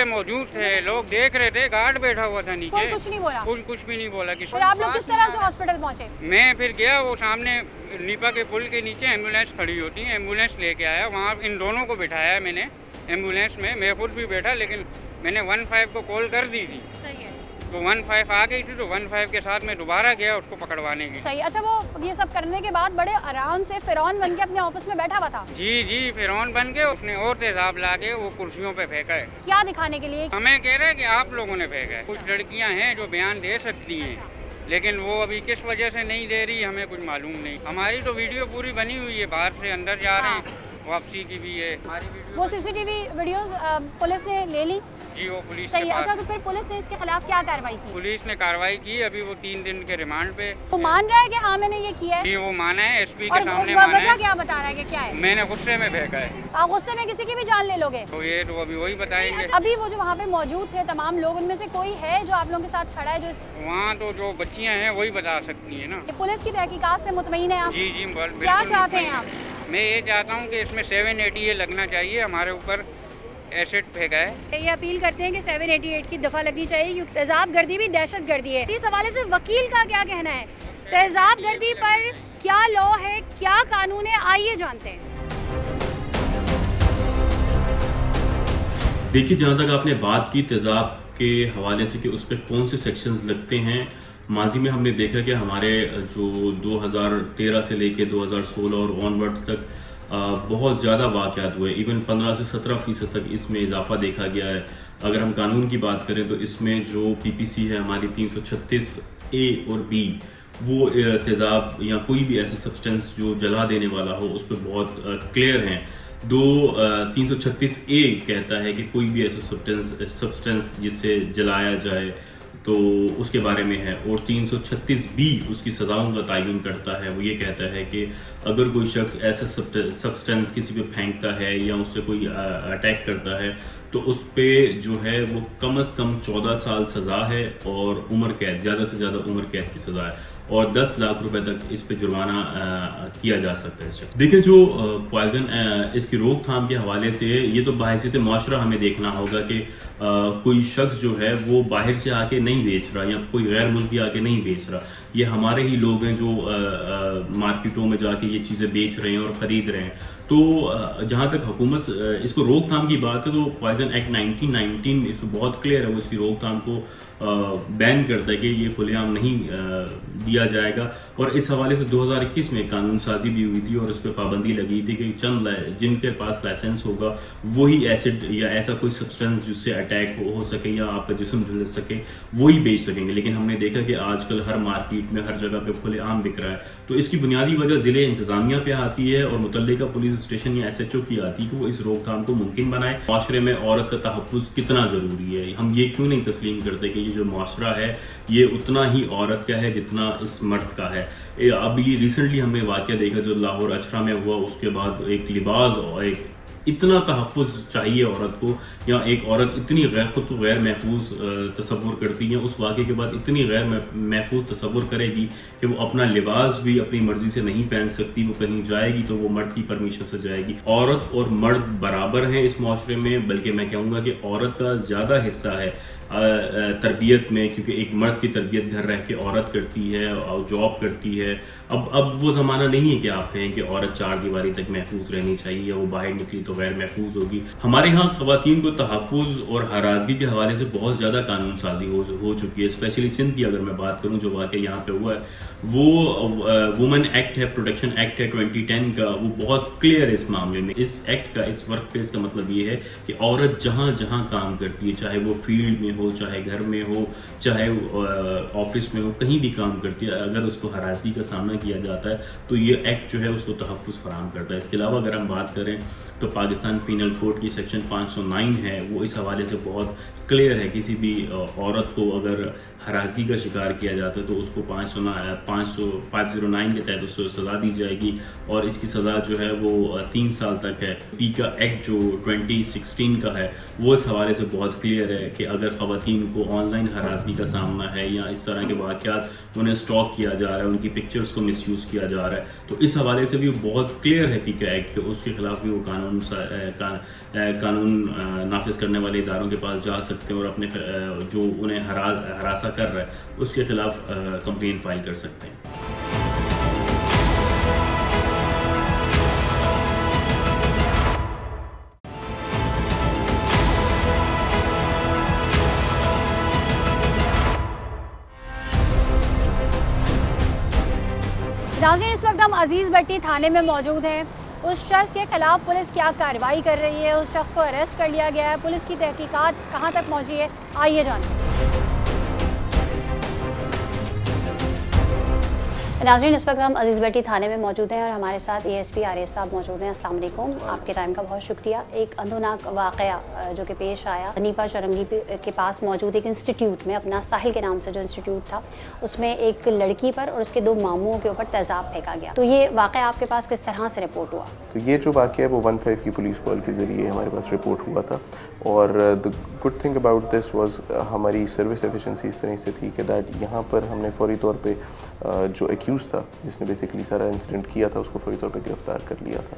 मौजूद थे, लोग देख रहे थे, गार्ड बैठा हुआ था नीचे। कोई कुछ नहीं बोला? कुछ भी नहीं बोला। फिर आप लोग किस तरह से हॉस्पिटल पहुँचे? मैं फिर गया, वो सामने नीपा के पुल के नीचे एम्बुलेंस खड़ी होती है, एम्बुलेंस लेके आया, वहाँ इन दोनों को बिठाया मैंने एम्बुलेंस में। मैं खुद भी बैठा, लेकिन मैंने 15 को कॉल कर दी थी। सही है। तो 15 आ गई थी, तो 15 के साथ मैं दोबारा गया उसको पकड़वाने की। सही। अच्छा, वो ये सब करने के बाद बड़े आराम से फिरौन बन के अपने ऑफिस में बैठा हुआ था? जी, फिरौन बन के उसने और तेजाब ला के वो कुर्सियों पे फेंका है। क्या दिखाने के लिए? हमें कह रहे हैं कि आप लोगों ने फेंका है। कुछ लड़कियां हैं जो बयान दे सकती हैं, लेकिन वो अभी किस वजह से नहीं दे रही हमें कुछ मालूम नहीं। हमारी तो वीडियो पूरी बनी हुई है, बाहर से अंदर जा रहे हैं, वापसी की भी है हमारी वीडियो। वो CCTV वीडियोस पुलिस ने ले ली? जी वो पुलिस सही के है। पास। अच्छा, तो फिर पुलिस ने इसके खिलाफ क्या कार्रवाई की? पुलिस ने कार्रवाई की, अभी वो 3 दिन के रिमांड पे। वो मान रहा है कि हाँ मैंने ये किया है? जी वो माना है, एसपी के और सामने वजह माना है। क्या बता रहा है कि क्या है? मैंने गुस्से में फेंका है। आप गुस्से में किसी की भी जान ले लोगे? तो ये तो अभी वही बताएंगे। अभी वो जो वहाँ पे मौजूद थे तमाम लोग, उनमें से कोई है जो आप लोगों के साथ खड़ा है जो वहाँ तो जो बच्चियाँ हैं वही बता सकती हैं ना। पुलिस की तहकीकात से मुतमईन है आप? जी जी क्या चाहते हैं आप? मैं ये चाहता हूँ कि इसमें 788 लगना चाहिए, हमारे ऊपर एसिड फेंका है। ये अपील करते हैं कि 788 की दफा लगनी चाहिए क्योंकि तेजाब गर्दी भी दहशत गर्दी है। इस हवाले से वकील का क्या कहना है? तेजाब गर्दी पर क्या लॉ है, क्या कानून है, आइए जानते हैं। देखिए, जहाँ तक आपने बात की तेजाब के हवाले से कि उस पर कौन से सेक्शंस लगते हैं, माजी में हमने देखा कि हमारे जो 2013 से लेके 2016 और ऑनवर्ड्स तक बहुत ज़्यादा वाक़यात हुए। इवन 15 से 17% तक इसमें इजाफा देखा गया है। अगर हम कानून की बात करें तो इसमें जो PPC है हमारी 336A और B, वो तेज़ाब या कोई भी ऐसा सब्सटेंस जो जला देने वाला हो उस पर बहुत क्लियर हैं। 336A कहता है कि कोई भी ऐसा सब्सटेंस जिससे जलाया जाए तो उसके बारे में है, और 336B उसकी सज़ाओं का तयन करता है। वो ये कहता है कि अगर कोई शख्स ऐसा सब्सटेंस किसी पे फेंकता है या उससे कोई अटैक करता है तो उस पर जो है वो कम से कम 14 साल सज़ा है और उम्र कैद, ज़्यादा से ज़्यादा उम्र कैद की सज़ा है, और 10 लाख रुपए तक इस पे जुर्माना किया जा सकता है। देखिए, जो पॉइजन इसकी रोकथाम के हवाले से ये तो बाहिसियत माशरा हमें देखना होगा कि कोई शख्स जो है वो बाहर से आके नहीं बेच रहा या कोई गैर मुल्की आके नहीं बेच रहा। ये हमारे ही लोग हैं जो मार्केटों में जाके ये चीज़ें बेच रहे हैं और ख़रीद रहे हैं। तो जहाँ तक हुकूमत इसको रोकथाम की बात है तो पॉइजन एक्ट 1919 इसमें बहुत क्लियर है, वो इसकी रोकथाम को बैन करता है कि ये खुलेआम नहीं दिया जाएगा। और इस हवाले से 2021 में कानून साजी भी हुई थी और उस पर पाबंदी लगी थी कि चंद जिनके पास लाइसेंस होगा वही एसिड या ऐसा कोई सब्सटेंस जिससे अटैक हो सके या आपका जिस्म जल सके वही बेच सकेंगे। लेकिन हमने देखा कि आजकल हर मार्केट में हर जगह पे खुलेआम बिक रहा है। तो इसकी बुनियादी वजह ज़िले इंतजामिया पे आती है और मुतल्लिका पुलिस स्टेशन या SHO की आती है कि वो इस रोकथाम को मुमकिन बनाए। माशरे में औरत का तहफ़्फ़ुज़ कितना ज़रूरी है, हम ये क्यों नहीं तस्लीम करते कि ये जो माशरा है ये उतना ही औरत का है जितना इस मर्द का है। अभी रिसेंटली हमने वाक़या देखा जो लाहौर अचरा में हुआ, उसके बाद एक लिबास और एक इतना तहफ़्फ़ुज़ चाहिए औरत को, या एक औरत इतनी खुद को गैर महफूज तसव्वुर करती है, उस वाक़े के बाद इतनी गैर महफूज तसव्वुर करेगी कि वो अपना लिबास भी अपनी मर्ज़ी से नहीं पहन सकती। वो कहीं जाएगी तो वो मर्द की परमिशन से जाएगी। औरत और मर्द बराबर हैं इस माशरे में, बल्कि मैं कहूँगा कि औरत का ज़्यादा हिस्सा है तरबियत में, क्योंकि एक मर्द की तरबियत घर रह के औरत करती है और जॉब करती है। अब वो ज़माना नहीं है कि आप कहें कि औरत 4 दीवारी तक महफूज रहनी चाहिए या वो बाहर निकली तो गैर महफूज होगी। हमारे यहाँ ख़वातीन को तहफ़्फ़ुज़ और हरासगी के हवाले से बहुत ज़्यादा कानून साजी हो चुकी है। स्पेशली सिंध की अगर मैं बात करूँ, जो वाक़या यहाँ पे हुआ है वो वुमेन एक्ट है, प्रोटेक्शन एक्ट है 2010 का, वो बहुत क्लियर है इस मामले में। इस एक्ट का, इस वर्क प्लेस का मतलब ये है कि औरत जहाँ जहाँ काम करती है, चाहे वो फील्ड में हो, चाहे घर में हो, चाहे ऑफिस में हो, कहीं भी काम करती है, अगर उसको हरासगी का सामना किया जाता है तो ये एक्ट जो है उसको तहफ़्फ़ुज़ फराहम करता है। इसके अलावा अगर हम बात करें तो पाकिस्तान पीनल कोड की सेक्शन 509 है, वो इस हवाले से बहुत क्लियर है। किसी भी औरत को अगर हरासगी का शिकार किया जाता है तो उसको 509 के तहत उसको सज़ा दी जाएगी, और इसकी सज़ा जो है वो 3 साल तक है। पीका एक्ट जो 2016 का है वो इस हवाले से बहुत क्लियर है कि अगर ख़वातीन को ऑनलाइन हरासगी का सामना है या इस तरह के वाक़यात उन्हें स्टॉक किया जा रहा है, उनकी पिक्चर्स को मिसयूज़ किया जा रहा है, तो इस हवाले से भी बहुत क्लियर है पीका एक्ट के, उसके खिलाफ भी वो कानून नाफिज करने वाले इदारों के पास जा सकते हैं और अपने जो उन्हें हरासा कर रहा है उसके खिलाफ कंप्लेन फाइल कर सकते हैं। नाज़रीन, इस वक्त हम अजीज़ भट्टी थाने में मौजूद हैं। उस शख्स के खिलाफ पुलिस क्या कार्रवाई कर रही है, उस शख्स को अरेस्ट कर लिया गया है, पुलिस की तहकीकात कहां तक पहुंची है, आइए जानते हैं। नाज़रीन, इस वक्त हम अजीज़ बेटी थाने में मौजूद हैं और हमारे साथ ASP आरिस साहब मौजूद हैं। अस्सलाम वालेकुम, आपके टाइम का बहुत शुक्रिया। एक अंधोनाक वाक़या जो कि पेश आया, नीपा चौरंगी के पास मौजूद एक इंस्टीट्यूट में, अपना साहिल के नाम से जो इंस्टीट्यूट था, उसमें एक लड़की पर और उसके 2 मामूओं के ऊपर तेज़ाब फेंका गया। तो ये वाक़या आपके पास किस तरह से रिपोर्ट हुआ? तो ये जो वाक़या है वो 15 की पुलिस कॉल के ज़रिए हमारे पास रिपोर्ट हुआ था। और the good thing about this was हमारी सर्विस एफिशिएंसी इस तरह से थी कि दैट यहाँ पर हमने फौरी तौर पे जो एक्यूज़ था, जिसने बेसिकली सारा इंसिडेंट किया था, उसको फौरी तौर पे गिरफ़्तार कर लिया था।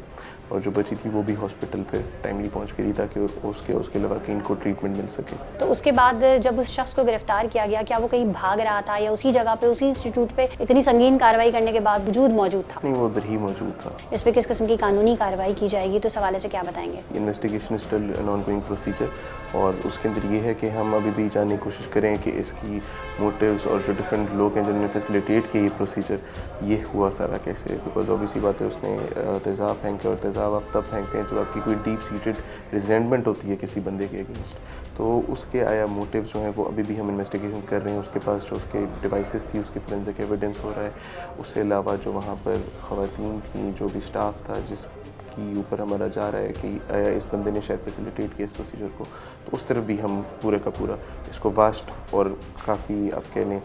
और जो बची थी वो भी हॉस्पिटल पे टाइमली पहुँच गई ताकि उसके अलावा कहीं को ट्रीटमेंट मिल सके। तो उसके बाद जब उस शख्स को गिरफ़्तार किया गया, क्या वो कहीं भाग रहा था या उसी जगह पे, उसी इंस्टीट्यूट पे इतनी संगीन कार्रवाई करने के बाद मौजूद था? नहीं, वो उधर ही मौजूद था। इस पर किस किस्म की कानूनी कार्रवाई की जाएगी, तो इस हवाले से क्या बताएंगे? Investigation still an ongoing procedure, और उसके अंदर ये है कि हम अभी भी जानने की कोशिश करें कि इसकी मोटिव्स और जो डिफरेंट लोग हैं जिन्होंने फैसिलिटेट किया ये प्रोसीजर, ये हुआ सारा कैसे। बिकॉज ऑब्वियसली बात है, उसने तेज़ाब फेंके, और तेज़ाब आप तब फेंकते हैं जब आपकी कोई डीप सीटेड रिजेंटमेंट होती है किसी बंदे के अगेंस्ट। तो उसके आया मोटिव जो हैं वो अभी भी हम इन्वेस्टिगेशन कर रहे हैं। उसके पास जो उसके डिवाइसेस थी, उसके फोरेंसिक एविडेंस हो रहा है। उसके अलावा जो वहाँ पर ख़वातीन थी, जो भी स्टाफ था जिसकी ऊपर हमारा जा रहा है कि इस बंदे ने शायद फैसिलिटेट किया इस प्रोसीजर को, तो उस तरफ भी हम पूरे का पूरा इसको वास्ट और काफ़ी आप कह लें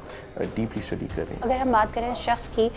डीपली स्टडी कर रहे हैं। अगर हम बात करें इस शख्स की,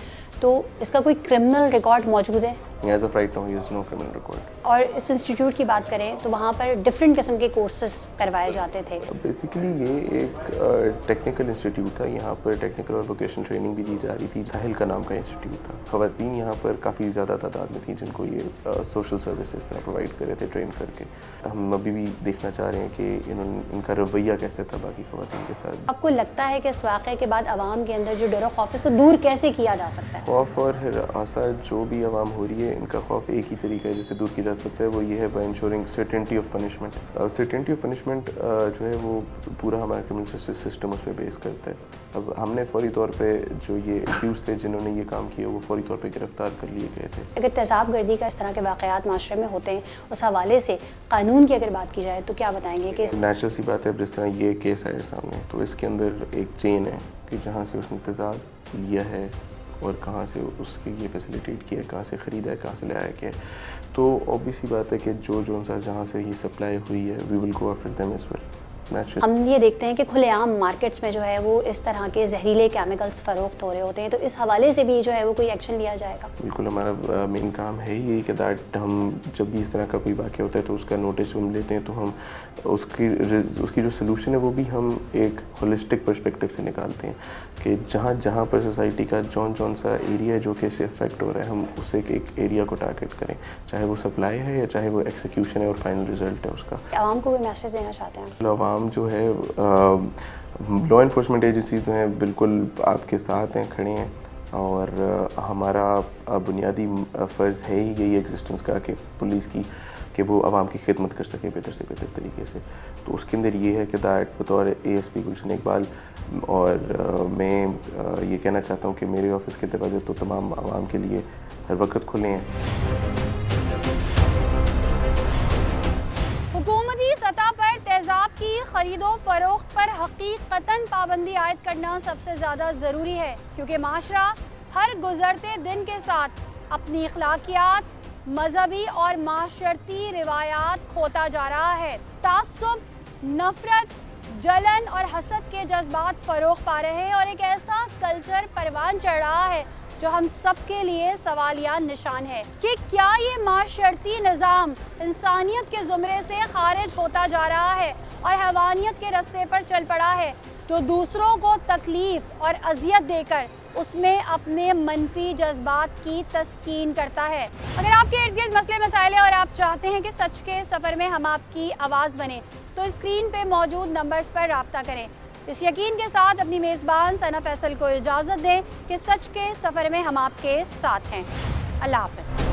तो इसका कोई क्रिमिनल रिकॉर्ड मौजूद है? As of right now he has no criminal record. और इस इंस्टीट्यूट की बात करें तो वहाँ पर डिफरेंट किस्म के कोर्सेज करवाए जाते थे। बेसिकली ये एक टेक्निकल इंस्टीट्यूट था। यहाँ पर टेक्निकल और वोकेशनल ट्रेनिंग भी दी जा रही थी। साहिल का नाम का इंस्टीट्यूट था। ख़वातीन यहाँ पर काफ़ी ज़्यादा तादाद में थी जिनको ये सोशल सर्विसेज तरह प्रोवाइड कर रहे थे ट्रेन करके। हम अभी भी देखना चाह रहे हैं कि इनका रवैया कैसे था बाकी ख़वातीन के साथ। आपको लगता है कि इस वाक़े के बाद आवाम के अंदर जो डर और खौफ, इसको दूर कैसे किया जा सकता है? खौफ और हरासा जो भी आवाम हो रही है, इनका खौफ एक ही तरीका है जिससे दूर किया जा सकता है, वो ये है by ensuring certainty of punishment. Certainty of punishment जो है वो पूरा हमारा क्रिमिनल जस्टिस सिस्टम उस पर बेस करता है। अब हमने फौरी तौर पे जो ये एक्यूज़ थे जिन्होंने ये काम किया, वो फौरी तौर पे गिरफ्तार कर लिए गए थे। अगर तेज़ाब गर्दी का इस तरह के वाक़यात माशरे में होते हैं, उस हवाले से कानून की अगर बात की जाए तो क्या बताएंगे कि नेचुरल सी बात है, जिस तरह ये केस आया सामने, तो इसके अंदर एक चेन है कि जहाँ से उसने तेज़ाब लिया है और कहाँ से उसके ये फैसिलिटेट किया है, कहाँ से ख़रीदा है, कहाँ से लाया क्या है। तो ऑब्वियसली बात है कि जो सा जहाँ से ये सप्लाई हुई है, we will go after them as well. हम ये देखते हैं कि खुलेआम मार्केट्स में जो है वो इस तरह के जहरीले केमिकल्स फ़रोख्त हो रहे होते हैं, तो इस हवाले से भी जो है वो कोई एक्शन लिया जाएगा? बिल्कुल, हमारा मेन काम है ही कि दैट हम जब भी इस तरह का कोई वाक़या होता है तो उसका नोटिस हम लेते हैं, तो हम उसकी जो सोल्यूशन है वो भी हम एक होलिस्टिक पर्सपेक्टिव से निकालते हैं कि जहाँ पर सोसाइटी का जौन सा एरिया है जो कि इससे अफेक्ट हो रहा है, हम उसे एक एरिया को टारगेट करें, चाहे वो सप्लाई है या चाहे वो एक्सिक्यूशन है और फाइनल रिजल्ट है उसका। आवाम को कोई मैसेज देना चाहते हैं? आवाम जो है, लॉ इन्फोर्समेंट एजेंसीज जो हैं बिल्कुल आपके साथ हैं, खड़े हैं, और हमारा बुनियादी फ़र्ज़ है ही यही एग्जिस्टेंस का कि पुलिस की कि वो आवाम की खिदमत कर सके बेहतर से बेहतर तरीके से। तो उसके अंदर ये है कि दैट बतौर ASP गुलशन इकबाल, और मैं ये कहना चाहता हूँ कि मेरे ऑफिस के दरवाजे तो तमाम आवाम के लिए हर वक्त खुले हैं। हुकूमती सतह पर तेज़ाब की खरीदो फरोख्त पर हकीकतन पाबंदी आयद करना सबसे ज़्यादा ज़रूरी है, क्योंकि माशरा हर गुज़रते दिन के साथ अपनी अखलाकियात, मजहबी और माशरती रिवायात खोता जा रहा है। तासुब, नफरत, जलन और हसद के जज्बात फ़रोग़ पा रहे हैं और एक ऐसा कल्चर परवान चढ़ रहा है जो हम सब के लिए सवालिया निशान है कि क्या ये माशरती निज़ाम इंसानियत के ज़ुमरे से खारिज होता जा रहा है और हैवानियत के रास्ते पर चल पड़ा है, जो दूसरों को तकलीफ़ और अजियत देकर उसमें अपने मनफी जज्बात की तस्कीन करता है। अगर आपके इर्द गिर्द मसले मसाइल और आप चाहते हैं कि सच के सफ़र में हम आपकी आवाज़ बने, तो स्क्रीन पे मौजूद नंबर्स पर रब्ता करें। इस यकीन के साथ अपनी मेज़बान सना फैसल को इजाज़त दें कि सच के सफ़र में हम आपके साथ हैं। अल्लाह हाफ़िज़।